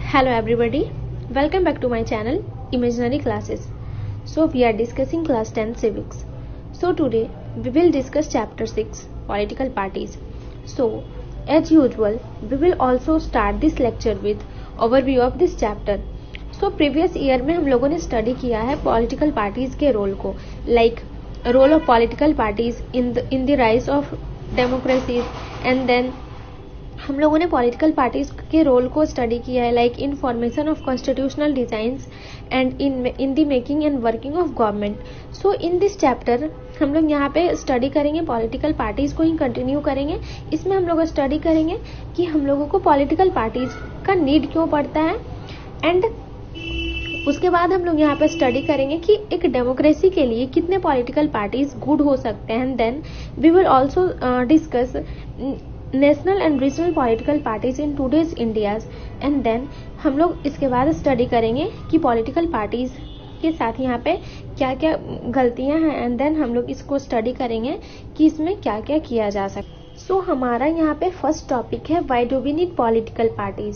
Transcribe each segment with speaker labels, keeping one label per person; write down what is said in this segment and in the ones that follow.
Speaker 1: Hello everybody, welcome back to my channel Imaginary Classes. So we are discussing class 10 civics. So today we will discuss chapter 6 political parties. So as usual we will also start this lecture with overview of this chapter. So previous year में हम लोगों ने study किया है political parties के role को, like role of political parties in the rise of democracy, and then हम लोगों ने पॉलिटिकल पार्टीज के रोल को स्टडी किया है like in formation of constitutional designs and in the making and working of government. So in this chapter हम लोग यहाँ पे स्टडी करेंगे पॉलिटिकल पार्टीज को ही कंटिन्यू करेंगे. इसमें हम लोग स्टडी करेंगे कि हम लोगों को पॉलिटिकल पार्टीज का नीड क्यों पड़ता है, एंड उसके बाद हम लोग यहाँ पे स्टडी करेंगे कि एक डेमोक्रेसी के लिए कितने पॉलिटिकल पार्टीज गुड हो सकते हैं. And then we will also discuss national and regional political parties in today's India's. And then हम लोग इसके बाद स्टडी करेंगे कि पॉलिटिकल पार्टीज के साथ यहाँ पे क्या क्या गलतियां हैं, एंड देन हम लोग इसको स्टडी करेंगे कि इसमें क्या क्या किया जा सकता. सो हमारा यहाँ पे फर्स्ट टॉपिक है why do we need political parties.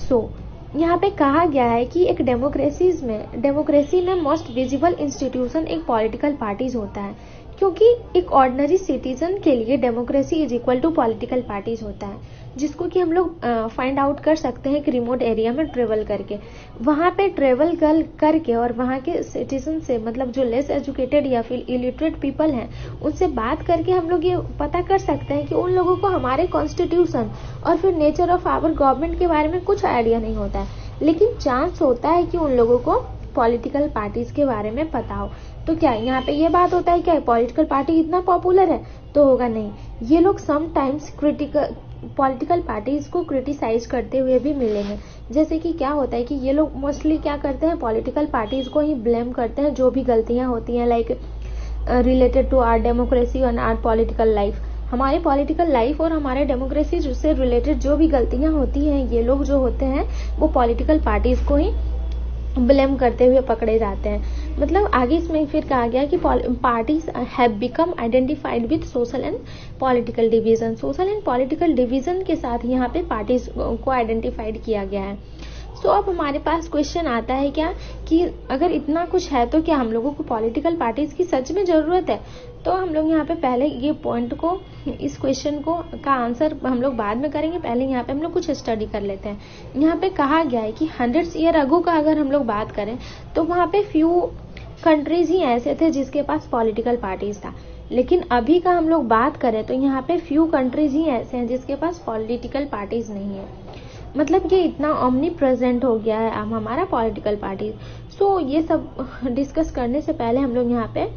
Speaker 1: So यहाँ पे कहा गया है कि एक डेमोक्रेसी में मोस्ट विजिबल इंस्टीट्यूशन एक पॉलिटिकल पार्टीज होता है, क्योंकि एक ऑर्डिनरी सिटीजन के लिए democracy is equal to political parties होता है, जिसको कि हम लोग फाइंड आउट कर सकते हैं एक रिमोट एरिया में ट्रेवल करके. वहां पे ट्रेवल करके और वहां के सिटीजन से, मतलब जो लेस एजुकेटेड या फिर इलिटरेट पीपल हैं, उनसे बात करके हम लोग ये पता कर सकते हैं कि उन लोगों को हमारे कॉन्स्टिट्यूशन और फिर नेचर ऑफ आवर गवर्नमेंट के बारे में कुछ आइडिया नहीं होता है, लेकिन चांस होता है कि उन लोगों को पॉलिटिकल पार्टीज के बारे में पता हो. तो क्या यहाँ पे ये बात होता है क्या पॉलिटिकल पार्टी इतना पॉपुलर है? तो होगा नहीं. ये लोग समटाइम्स पॉलिटिकल पार्टीज को क्रिटिसाइज करते हुए भी मिलेंगे. जैसे कि क्या होता है कि ये लोग मोस्टली क्या करते हैं, पॉलिटिकल पार्टीज को ही ब्लेम करते हैं जो भी गलतियां होती हैं like related to our democracy and our political life. हमारे पॉलिटिकल लाइफ और हमारे डेमोक्रेसी से रिलेटेड जो भी गलतियां होती हैं, ये लोग जो होते हैं वो पॉलिटिकल पार्टीज को ही ब्लेम करते हुए पकड़े जाते हैं. मतलब आगे इसमें फिर कहा गया कि parties have become identified with social and political division. Social and political division के साथ यहाँ पे पार्टीज को आइडेंटिफाइड किया गया है. सो अब हमारे पास क्वेश्चन आता है क्या कि अगर इतना कुछ है तो क्या हम लोगों को पॉलिटिकल पार्टीज की सच में जरूरत है? तो हम लोग यहाँ पे पहले ये पॉइंट को, इस क्वेश्चन को का आंसर हम लोग बाद में करेंगे. पहले यहाँ पे हम लोग कुछ स्टडी कर लेते हैं. यहाँ पे कहा गया है कि 100 ईयर अगो का अगर हम लोग बात करें तो वहाँ पे फ्यू कंट्रीज ही ऐसे थे जिसके पास पॉलिटिकल पार्टीज था, लेकिन अभी का हम लोग बात करें तो यहाँ पे फ्यू कंट्रीज ही ऐसे हैं जिसके पास पॉलिटिकल पार्टीज नहीं है. मतलब ये इतना ऑमनी प्रेजेंट हो गया है अब हमारा पॉलिटिकल पार्टी. सो ये सब डिस्कस करने से पहले हम लोग यहाँ पे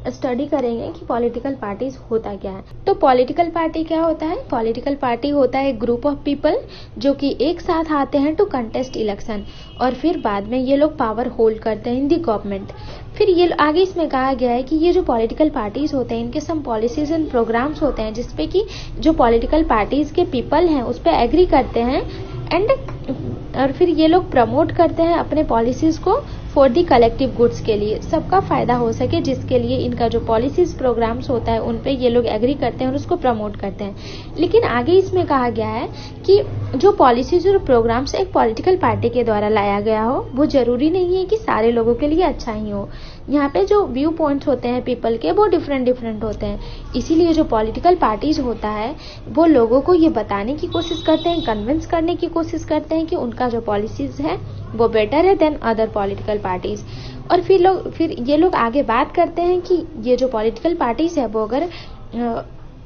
Speaker 1: स्टडी करेंगे कि पॉलिटिकल पार्टीज होता क्या है. तो पॉलिटिकल पार्टी क्या होता है? पॉलिटिकल पार्टी होता है एक ग्रुप ऑफ पीपल जो कि एक साथ आते हैं टू कंटेस्ट इलेक्शन, और फिर बाद में ये लोग पावर होल्ड करते हैं इन द गवर्नमेंट. फिर ये आगे इसमें कहा गया है कि ये जो पॉलिटिकल पार्टीज होते हैं इनके सम पॉलिसीज एंड प्रोग्राम्स होते हैं जिसपे कि जो पॉलिटिकल पार्टीज के पीपल हैं उस पर एग्री करते हैं, एंड और फिर ये लोग प्रमोट करते हैं अपने पॉलिसीज को फॉर दी कलेक्टिव गुड्स के लिए, सबका फायदा हो सके, जिसके लिए इनका जो पॉलिसीज प्रोग्राम्स होता है उन पे ये लोग एग्री करते हैं और उसको प्रमोट करते हैं. लेकिन आगे इसमें कहा गया है कि जो पॉलिसीज और प्रोग्राम्स एक पॉलिटिकल पार्टी के द्वारा लाया गया हो वो जरूरी नहीं है कि सारे लोगों के लिए अच्छा ही हो. यहाँ पे जो व्यू पॉइंट्स होते हैं पीपल के वो डिफरेंट होते हैं. इसीलिए जो पॉलिटिकल पार्टीज होता है वो लोगों को ये बताने की कोशिश करते हैं, कन्विंस करने की कोशिश करते हैं कि उनका जो पॉलिसीज है वो बेटर है देन अदर पॉलिटिकल पार्टीज. और फिर ये लोग आगे बात करते हैं कि ये जो पॉलिटिकल पार्टीज है वो अगर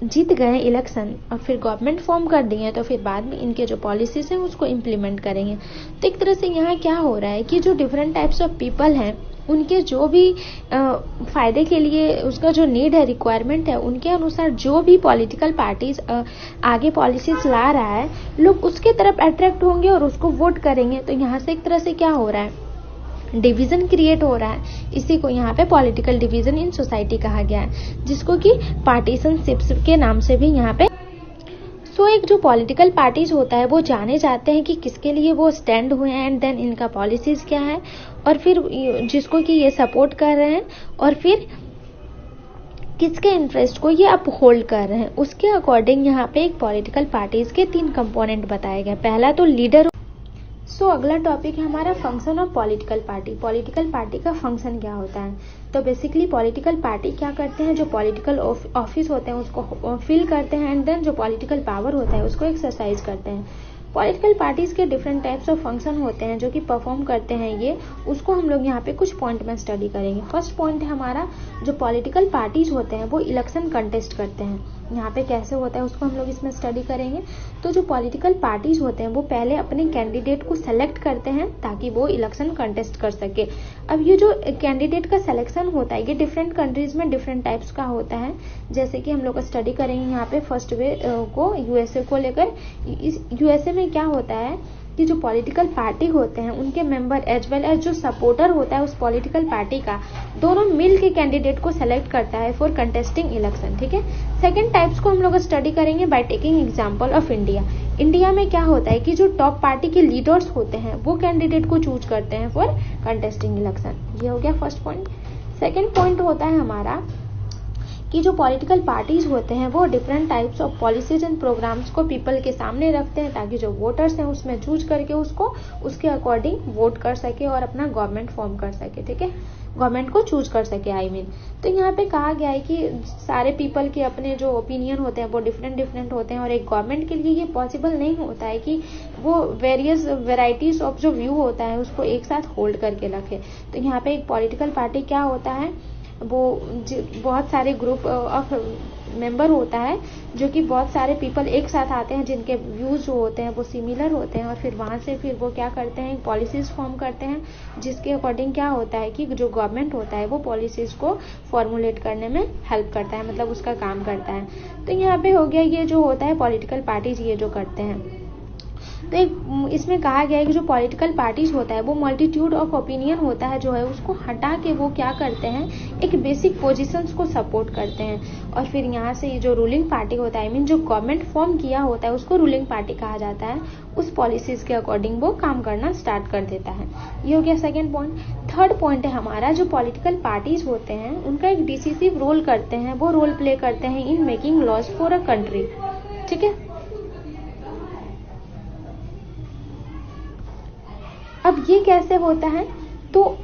Speaker 1: जीत गए इलेक्शन और फिर गवर्नमेंट फॉर्म कर दी है तो फिर बाद में इनके जो पॉलिसीज हैं उसको इम्प्लीमेंट करेंगे. तो एक तरह से यहाँ क्या हो रहा है कि जो डिफरेंट टाइप्स ऑफ पीपल हैं उनके जो भी फायदे के लिए उसका जो नीड है, रिक्वायरमेंट है, उनके अनुसार जो भी पॉलिटिकल पार्टीज आगे पॉलिसीज ला रहा है लोग उसके तरफ अट्रैक्ट होंगे और उसको वोट करेंगे. तो यहाँ से एक तरह से क्या हो रहा है, डिवीजन क्रिएट हो रहा है. इसी को यहाँ पे पॉलिटिकल डिवीजन इन सोसाइटी कहा गया है, जिसको कि पार्टीशनशिप्स के नाम से भी यहाँ पे. सो एक जो पॉलिटिकल पार्टीज होता है वो जाने जाते हैं कि किसके लिए वो स्टैंड हुए हैं, एंड देन इनका पॉलिसीज क्या है, और फिर जिसको कि ये सपोर्ट कर रहे हैं, और फिर किसके इंटरेस्ट को ये अपहोल्ड कर रहे हैं. उसके अकॉर्डिंग यहाँ पे एक पॉलिटिकल पार्टीज के 3 कंपोनेंट बताए गए. पहला तो लीडर. सो अगला टॉपिक है हमारा function of political party. Political party का फंक्शन क्या होता है? तो बेसिकली पॉलिटिकल पार्टी क्या करते हैं, जो पॉलिटिकल ऑफिस होते हैं उसको फिल करते हैं एंड देन जो पॉलिटिकल पावर होता है उसको एक्सरसाइज करते हैं। पॉलिटिकल पार्टीज के डिफरेंट टाइप्स ऑफ फंक्शन होते हैं जो कि परफॉर्म करते हैं ये, उसको हम लोग यहाँ पे कुछ पॉइंट में स्टडी करेंगे। फर्स्ट पॉइंट है हमारा, जो पॉलिटिकल पार्टीज होते हैं वो इलेक्शन कंटेस्ट करते हैं। यहाँ पे कैसे होता है उसको हम लोग इसमें स्टडी करेंगे। तो जो पॉलिटिकल पार्टीज होते हैं वो पहले अपने कैंडिडेट को सेलेक्ट करते हैं ताकि वो इलेक्शन कंटेस्ट कर सके। अब ये जो कैंडिडेट का सिलेक्शन होता है ये डिफरेंट कंट्रीज में डिफरेंट टाइप्स का होता है। जैसे कि हम लोग स्टडी करेंगे यहाँ पे फर्स्ट वे को यूएसए को लेकर। इस यूएसए में क्या होता है कि जो पॉलिटिकल पार्टी होते हैं उनके मेंबर एज वेल एज जो सपोर्टर होता है उस पॉलिटिकल पार्टी का, दोनों मिल के कैंडिडेट को सेलेक्ट करता है फॉर कंटेस्टिंग इलेक्शन। ठीक है। सेकंड टाइप्स को हम लोग स्टडी करेंगे by taking example of India. India में क्या होता है कि जो टॉप पार्टी के लीडर्स होते हैं वो कैंडिडेट को चूज करते हैं फॉर कंटेस्टिंग इलेक्शन। ये हो गया फर्स्ट पॉइंट। सेकेंड पॉइंट होता है हमारा कि जो पॉलिटिकल पार्टीज होते हैं वो different types of policies and programmes को पीपल के सामने रखते हैं ताकि जो वोटर्स हैं उसमें चूज करके उसको उसके अकॉर्डिंग वोट कर सके और अपना गवर्नमेंट फॉर्म कर सके। ठीक है, गवर्नमेंट को चूज कर सके आई मीन। तो यहाँ पे कहा गया है कि सारे पीपल के अपने जो ओपिनियन होते हैं वो डिफरेंट होते हैं और एक गवर्नमेंट के लिए ये पॉसिबल नहीं होता है कि वो वेरियस वेराइटीज ऑफ जो व्यू होता है उसको एक साथ होल्ड करके रखे। तो यहाँ पे एक पॉलिटिकल पार्टी क्या होता है, वो बहुत सारे ग्रुप ऑफ मेंबर होता है जो कि बहुत सारे पीपल एक साथ आते हैं जिनके व्यूज जो होते हैं वो सिमिलर होते हैं और फिर वहां से फिर वो क्या करते हैं, पॉलिसीज फॉर्म करते हैं जिसके अकॉर्डिंग क्या होता है कि जो गवर्नमेंट होता है वो पॉलिसीज को फॉर्मुलेट करने में हेल्प करता है, मतलब उसका काम करता है। तो यहाँ पे हो गया ये जो होता है पॉलिटिकल पार्टीज ये जो करते हैं। तो एक इसमें कहा गया है कि जो पॉलिटिकल पार्टीज होता है वो मल्टीट्यूड ऑफ ओपिनियन होता है जो है उसको हटा के वो क्या करते हैं, एक बेसिक पोजीशंस को सपोर्ट करते हैं और फिर यहाँ से जो रूलिंग पार्टी होता है आई मीन जो गवर्नमेंट फॉर्म किया होता है उसको रूलिंग पार्टी कहा जाता है। उस पॉलिसीज के अकॉर्डिंग वो काम करना स्टार्ट कर देता है। ये हो गया सेकेंड पॉइंट। थर्ड पॉइंट है हमारा, जो पॉलिटिकल पार्टीज होते हैं उनका एक डिसिसिव रोल करते हैं, वो रोल प्ले करते हैं in making laws for a country. ठीक है। अब ये कैसे होता है, तो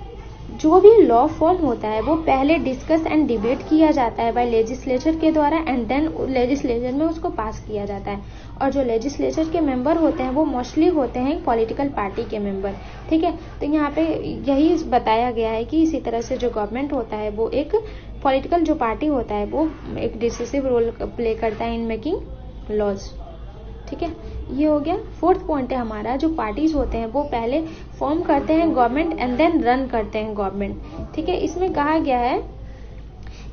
Speaker 1: जो भी लॉ फॉर्म होता है वो पहले डिस्कस एंड डिबेट किया जाता है बाय लेजिस्लेचर के द्वारा एंड देन लेजिस्लेचर में उसको पास किया जाता है। और जो लेजिस्लेचर के मेंबर होते हैं वो मोस्टली होते हैं पॉलिटिकल पार्टी के मेंबर। ठीक है। तो यहाँ पे यही बताया गया है कि इसी तरह से जो गवर्नमेंट होता है वो एक पॉलिटिकल जो पार्टी होता है वो एक डिसिसिव रोल प्ले करता है इन मेकिंग लॉज। ठीक है, ये हो गया। फोर्थ पॉइंट है हमारा, जो पार्टीज होते हैं वो पहले फॉर्म करते हैं गवर्नमेंट एंड देन रन करते हैं गवर्नमेंट। ठीक है, इसमें कहा गया है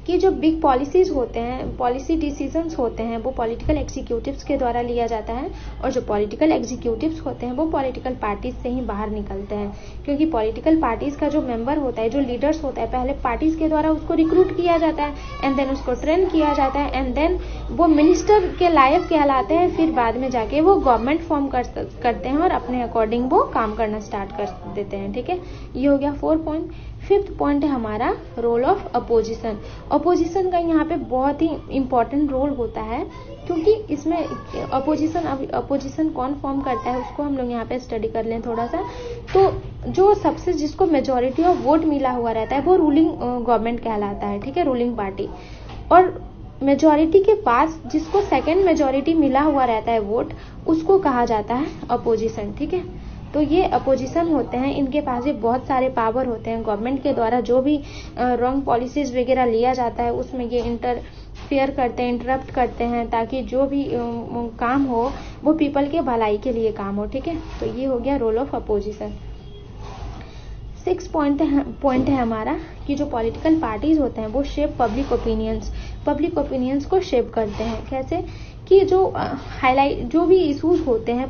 Speaker 1: कि जो बिग पॉलिसीज होते हैं, पॉलिसी डिसीजंस होते हैं वो पॉलिटिकल एग्जीक्यूटिव्स के द्वारा लिया जाता है और जो पॉलिटिकल एग्जीक्यूटिव्स होते हैं वो पॉलिटिकल पार्टीज से ही बाहर निकलते हैं, क्योंकि पॉलिटिकल पार्टीज का जो मेंबर होता है, जो लीडर्स होता है, पहले पार्टीज के द्वारा उसको रिक्रूट किया जाता है एंड देन उसको ट्रेन किया जाता है एंड देन वो मिनिस्टर के लायक कहलाते हैं, फिर बाद में जाके वो गवर्नमेंट फॉर्म करते हैं और अपने अकॉर्डिंग वो काम करना स्टार्ट कर देते हैं। ठीक है, ये हो गया 4 पॉइंट। फिफ्थ पॉइंट है हमारा रोल ऑफ अपोजिशन। अपोजिशन का यहाँ पे बहुत ही इंपॉर्टेंट रोल होता है, क्योंकि इसमें अपोजिशन कौन फॉर्म करता है उसको हम लोग यहाँ पे स्टडी कर लें थोड़ा सा। तो जो सबसे जिसको मेजॉरिटी ऑफ वोट मिला हुआ रहता है वो रूलिंग गवर्नमेंट कहलाता है। ठीक है, रूलिंग पार्टी। और मेजॉरिटी के पास जिसको सेकेंड मेजॉरिटी मिला हुआ रहता है वोट, उसको कहा जाता है अपोजिशन। ठीक है, तो ये अपोजिशन होते हैं, इनके पास भी बहुत सारे पावर होते हैं। गवर्नमेंट के द्वारा जो भी रॉन्ग पॉलिसीज वगैरह लिया जाता है उसमें ये इंटरफेयर करते हैं, इंटरप्ट करते हैं, ताकि जो भी काम हो वो पीपल के भलाई के लिए काम हो। ठीक है, तो ये हो गया रोल ऑफ अपोजिशन। 6 पॉइंट है हमारा कि जो पॉलिटिकल पार्टीज होते हैं वो शेप पब्लिक ओपिनियंस को शेप करते हैं। कैसे कि जो भी इश्यूज होते हैं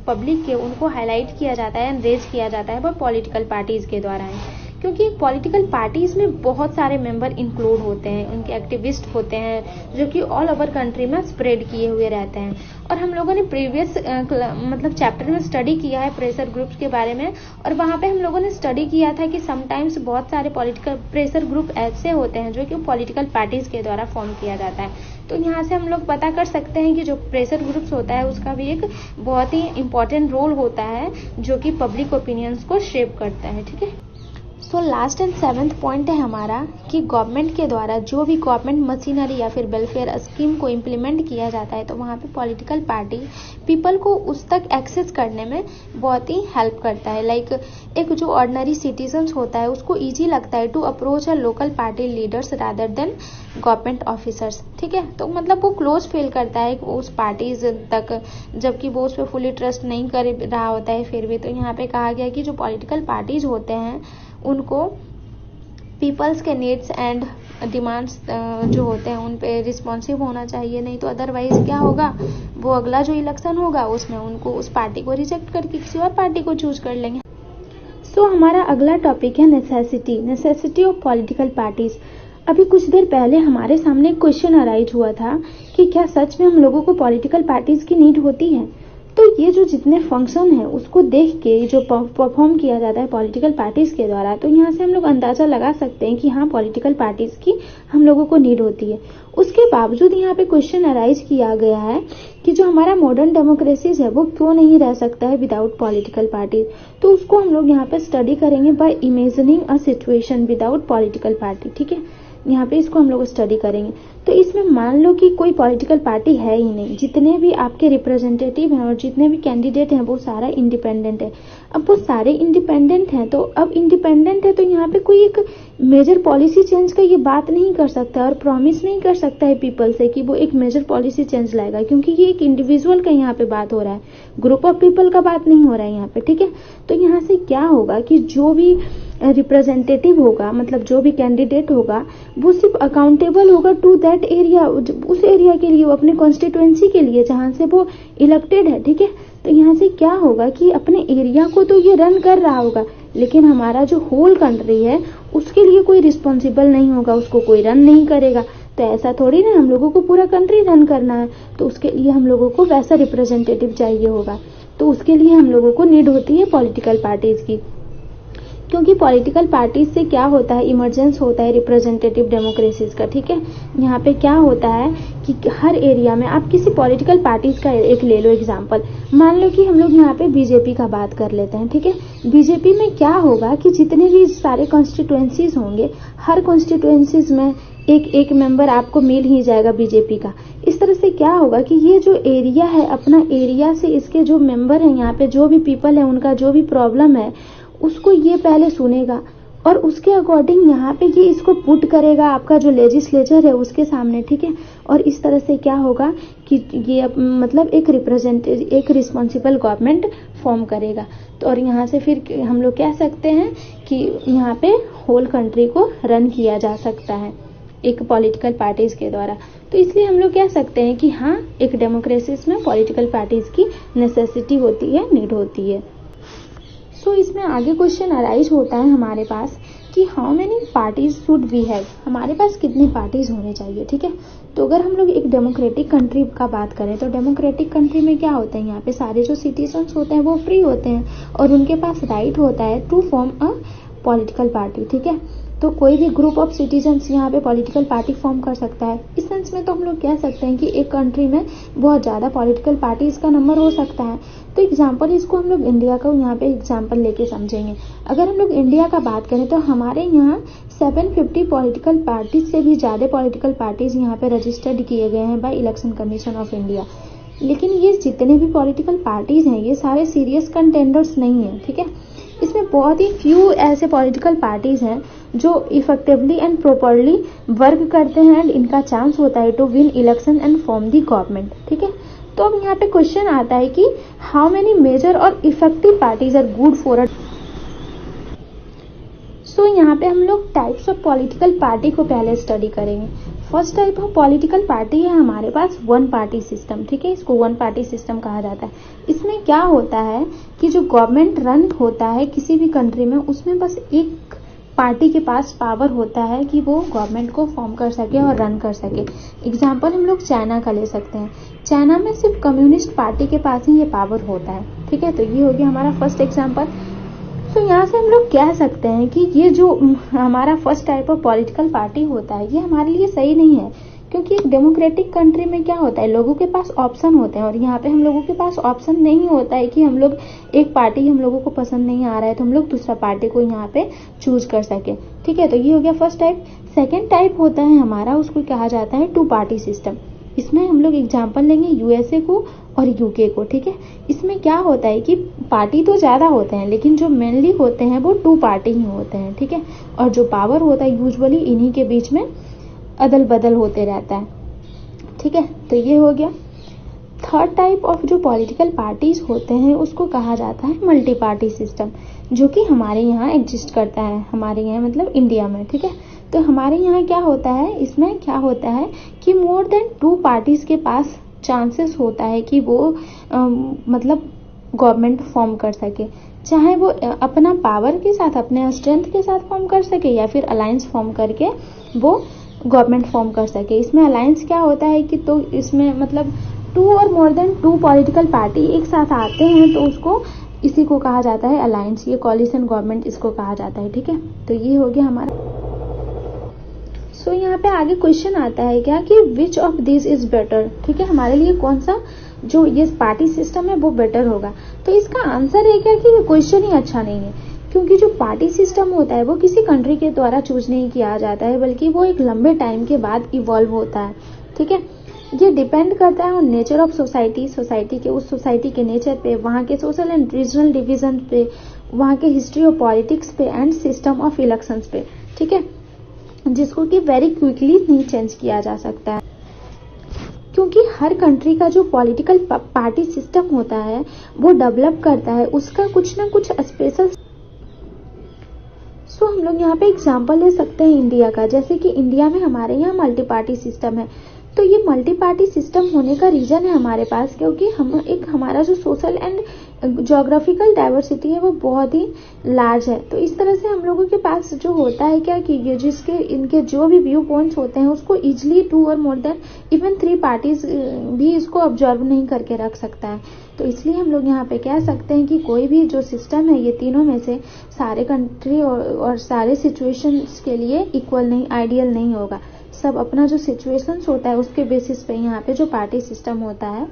Speaker 1: पब्लिक के, उनको हाईलाइट किया जाता है, रेज किया जाता है वो पॉलिटिकल पार्टीज के द्वारा है। क्योंकि पॉलिटिकल पार्टीज में बहुत सारे मेंबर इंक्लूड होते हैं, उनके एक्टिविस्ट होते हैं जो कि ऑल ओवर कंट्री में स्प्रेड किए हुए रहते हैं। और हम लोगों ने प्रीवियस मतलब चैप्टर में स्टडी किया है प्रेशर ग्रुप्स के बारे में, और वहाँ पे हम लोगों ने स्टडी किया था कि समटाइम्स बहुत सारे पॉलिटिकल प्रेशर ग्रुप ऐसे होते हैं जो कि पॉलिटिकल पार्टीज के द्वारा फॉर्म किया जाता है। तो यहाँ से हम लोग पता कर सकते हैं कि जो प्रेशर ग्रुप्स होता है उसका भी एक बहुत ही इम्पोर्टेंट रोल होता है जो कि पब्लिक ओपिनियंस को शेप करता है। ठीक है, so last and 7th point है हमारा कि गवर्नमेंट के द्वारा जो भी गवर्नमेंट मशीनरी या फिर वेलफेयर स्कीम को इम्प्लीमेंट किया जाता है तो वहाँ पे पॉलिटिकल पार्टी पीपल को उस तक एक्सेस करने में बहुत ही हेल्प करता है। लाइक एक जो ऑर्डिनरी सिटीजन्स होता है उसको ईजी लगता है to approach a local party leaders rather than government officers. ठीक है, तो मतलब वो क्लोज फील करता है उस पार्टीज तक, जबकि वो उस पर फुली ट्रस्ट नहीं कर रहा होता है फिर भी। तो यहाँ पे कहा गया कि जो पॉलिटिकल पार्टीज होते हैं उनको पीपल्स के नीड्स एंड डिमांड्स जो होते हैं उन पे रिस्पॉन्सिव होना चाहिए, नहीं तो अदरवाइज क्या होगा, वो अगला जो इलेक्शन होगा उसमें उनको उस पार्टी को रिजेक्ट करके किसी और पार्टी को चूज कर लेंगे। सो हमारा अगला टॉपिक है नेसेसिटी ऑफ पॉलिटिकल पार्टीज। अभी कुछ देर पहले हमारे सामने एक क्वेश्चन अराइज हुआ था कि क्या सच में हम लोगों को पॉलिटिकल पार्टीज की नीड होती है। तो ये जो जितने फंक्शन है उसको देख के जो परफॉर्म किया जाता है पॉलिटिकल पार्टीज के द्वारा, तो यहाँ से हम लोग अंदाजा लगा सकते हैं कि हाँ पॉलिटिकल पार्टीज की हम लोगों को नीड होती है। उसके बावजूद यहाँ पे क्वेश्चन अराइज किया गया है कि जो हमारा मॉडर्न डेमोक्रेसीज है वो क्यों नहीं रह सकता है विदाउट पॉलिटिकल पार्टीज। तो उसको हम लोग यहाँ पे स्टडी करेंगे by imagining a situation without political party. ठीक है, यहाँ पे इसको हम लोग स्टडी करेंगे। तो इसमें मान लो कि कोई पॉलिटिकल पार्टी है ही नहीं, जितने भी आपके रिप्रेजेंटेटिव हैं और जितने भी कैंडिडेट हैं वो सारा इंडिपेंडेंट है। अब वो सारे इंडिपेंडेंट हैं तो अब इंडिपेंडेंट है तो यहाँ पे कोई एक मेजर पॉलिसी चेंज का ये बात नहीं कर सकता और प्रॉमिस नहीं कर सकता है पीपल से कि वो एक मेजर पॉलिसी चेंज लाएगा, क्योंकि ये एक इंडिविजुअल का यहाँ पे बात हो रहा है, ग्रुप ऑफ पीपल का बात नहीं हो रहा है यहाँ पे। ठीक है, तो यहाँ से क्या होगा कि जो भी रिप्रेजेंटेटिव होगा, मतलब जो भी कैंडिडेट होगा, वो सिर्फ अकाउंटेबल होगा टू दैट एरिया, उस एरिया के लिए, वो अपने कॉन्स्टिट्यूएंसी के लिए जहां से वो इलेक्टेड है। ठीक है, तो यहाँ से क्या होगा कि अपने एरिया को तो ये रन कर रहा होगा, लेकिन हमारा जो होल कंट्री है उसके लिए कोई रिस्पॉन्सिबल नहीं होगा, उसको कोई रन नहीं करेगा। तो ऐसा थोड़ी ना, हम लोगों को पूरा कंट्री रन करना है, तो उसके लिए हम लोगों को वैसा रिप्रेजेंटेटिव चाहिए होगा। तो उसके लिए हम लोगों को नीड होती है पॉलिटिकल पार्टीज की, क्योंकि पॉलिटिकल पार्टीज से क्या होता है, इमरजेंस होता है रिप्रेजेंटेटिव डेमोक्रेसीज का। ठीक है, यहाँ पे क्या होता है कि हर एरिया में आप किसी पॉलिटिकल पार्टीज का एक ले लो एग्जांपल। मान लो कि हम लोग यहाँ पे बीजेपी का बात कर लेते हैं। ठीक है, बीजेपी में क्या होगा कि जितने भी सारे कॉन्स्टिट्यूएंसीज होंगे, हर कॉन्स्टिट्यूएंसीज में एक मेंबर आपको मिल ही जाएगा बीजेपी का। इस तरह से क्या होगा कि ये जो एरिया है, अपना एरिया से इसके जो मेंबर हैं, यहाँ पे जो भी पीपल है, उनका जो भी प्रॉब्लम है उसको ये पहले सुनेगा और उसके अकॉर्डिंग यहाँ पे ये इसको पुट करेगा आपका जो लेजिस्लेचर है उसके सामने। ठीक है, और इस तरह से क्या होगा कि ये मतलब एक रिस्पॉन्सिबल गवर्नमेंट फॉर्म करेगा। तो और यहाँ से फिर हम लोग कह सकते हैं कि यहाँ पे होल कंट्री को रन किया जा सकता है एक पॉलिटिकल पार्टीज के द्वारा। तो इसलिए हम लोग कह सकते हैं कि हाँ, एक डेमोक्रेसीज में पॉलिटिकल पार्टीज की नेसेसिटी होती है, नीड होती है। सो इसमें आगे क्वेश्चन अराइज होता है हमारे पास कि how many parties should we have, हमारे पास कितनी पार्टीज होने चाहिए। ठीक है, तो अगर हम लोग एक डेमोक्रेटिक कंट्री का बात करें तो डेमोक्रेटिक कंट्री में क्या होता है, यहाँ पे सारे जो सिटीजन्स होते हैं वो फ्री होते हैं और उनके पास राइट होता है to form a political party. ठीक है, तो कोई भी ग्रुप ऑफ सिटीजन्स यहाँ पे पॉलिटिकल पार्टी फॉर्म कर सकता है। इस सेंस में तो हम लोग कह सकते हैं कि एक कंट्री में बहुत ज़्यादा पॉलिटिकल पार्टीज का नंबर हो सकता है। तो एग्जाम्पल इसको हम लोग इंडिया का यहाँ पे एग्जाम्पल लेके समझेंगे। अगर हम लोग इंडिया का बात करें तो हमारे यहाँ 750 पॉलिटिकल पार्टीज से भी ज़्यादा पॉलिटिकल पार्टीज यहाँ पे रजिस्टर्ड किए गए हैं by election commission of India. लेकिन ये जितने भी पॉलिटिकल पार्टीज हैं ये सारे सीरियस कंटेंडर्स नहीं हैं। ठीक है, इसमें बहुत ही फ्यू ऐसे पॉलिटिकल पार्टीज हैं जो इफेक्टिवली एंड प्रॉपरली वर्क करते हैं एंड इनका चांस होता है to win election and form the government. ठीक है, तो अब यहाँ पे क्वेश्चन आता है कि हाउ मेनी मेजर और effective parties are good for a. So यहाँ पे हम लोग टाइप्स ऑफ पॉलिटिकल पार्टी को पहले स्टडी करेंगे। First type of political party है हमारे पास वन पार्टी सिस्टम। ठीक है, इसको वन पार्टी सिस्टम कहा जाता है। इसमें क्या होता है कि जो गवर्नमेंट रन होता है किसी भी कंट्री में, उसमें बस एक पार्टी के पास पावर होता है कि वो गवर्नमेंट को फॉर्म कर सके और रन कर सके। एग्जाम्पल हम लोग चाइना का ले सकते हैं। चाइना में सिर्फ कम्युनिस्ट पार्टी के पास ही ये पावर होता है। ठीक है, तो ये हो गया हमारा फर्स्ट एग्जाम्पल। तो यहाँ से हम लोग कह सकते हैं कि ये जो हमारा first type of political party होता है ये हमारे लिए सही नहीं है,
Speaker 2: क्योंकि एक डेमोक्रेटिक कंट्री में क्या होता है, लोगों के पास ऑप्शन होते हैं, और यहाँ पे हम लोगों के पास ऑप्शन नहीं होता है कि हम लोग एक पार्टी हम लोगों को पसंद नहीं आ रहा है तो हम लोग दूसरा पार्टी को यहाँ पे चूज कर सके। ठीक है, तो ये हो गया फर्स्ट टाइप। सेकेंड टाइप होता है हमारा, उसको कहा जाता है टू पार्टी सिस्टम। इसमें हम लोग एग्जाम्पल लेंगे यूएसए को और यूके को। ठीक है, इसमें क्या होता है कि पार्टी तो ज्यादा होते हैं लेकिन जो मेनली होते हैं वो टू पार्टी ही होते हैं। ठीक है, और जो पावर होता है यूजुअली इन्हीं के बीच में अदल बदल होते रहता है। ठीक है, तो ये हो गया। थर्ड टाइप ऑफ जो पॉलिटिकल पार्टीज होते हैं उसको कहा जाता है मल्टी पार्टी सिस्टम, जो कि हमारे यहाँ एग्जिस्ट करता है, हमारे यहाँ मतलब इंडिया में। ठीक है, तो हमारे यहाँ क्या होता है, इसमें क्या होता है कि मोर देन टू पार्टीज के पास चांसेस होता है कि वो मतलब गवर्नमेंट फॉर्म कर सके, चाहे वो अपना पावर के साथ, अपने स्ट्रेंथ के साथ फॉर्म कर सके या फिर अलायंस फॉर्म करके वो गवर्नमेंट फॉर्म कर सके। इसमें अलायंस क्या होता है कि तो इसमें मतलब टू और more than two political party एक साथ आते हैं तो उसको इसी को कहा जाता है अलायंस, ये कॉलिशन गवर्नमेंट इसको कहा जाता है। ठीक है, तो ये हो गया हमारा। सो यहाँ पे आगे क्वेश्चन आता है क्या कि which of this is better. ठीक है, हमारे लिए कौन सा जो ये पार्टी सिस्टम है वो बेटर होगा। तो इसका आंसर है क्या कि क्वेश्चन ही अच्छा नहीं है, क्योंकि जो पार्टी सिस्टम होता है वो किसी कंट्री के द्वारा चूज नहीं किया जाता है, बल्कि वो एक लंबे टाइम के बाद इवॉल्व होता है। ठीक है, ये डिपेंड करता है on nature of society, society के उस सोसाइटी के नेचर पे, वहाँ के सोशल एंड रीजनल डिवीजन पे, वहाँ के हिस्ट्री ऑफ पॉलिटिक्स पे एंड सिस्टम ऑफ इलेक्शंस पे। ठीक है, जिसको कि वेरी क्विकली नहीं चेंज किया जा सकता है, क्योंकि हर कंट्री का जो पॉलिटिकल पार्टी सिस्टम होता है वो डेवलप करता है उसका कुछ ना कुछ स्पेशल। सो हम लोग यहाँ पे एग्जांपल ले सकते हैं इंडिया का, जैसे कि इंडिया में हमारे यहाँ मल्टी पार्टी सिस्टम है। तो ये मल्टी पार्टी सिस्टम होने का रीजन है हमारे पास, क्योंकि हम एक हमारा जो सोशल एंड ज्योग्राफिकल डाइवर्सिटी है वो बहुत ही लार्ज है। तो इस तरह से हम लोगों के पास जो होता है क्या कि ये जिसके इनके जो भी व्यू पॉइंट्स होते हैं उसको इजिली टू और more then even three parties भी इसको ऑब्जर्व नहीं करके रख सकता है। तो इसलिए हम लोग यहाँ पे कह सकते हैं कि कोई भी जो सिस्टम है ये तीनों में से सारे कंट्री और सारे सिचुएशंस के लिए इक्वल नहीं, आइडियल नहीं होगा। सब अपना जो सिचुएशंस होता है उसके बेसिस पे यहाँ पे जो पार्टी सिस्टम होता है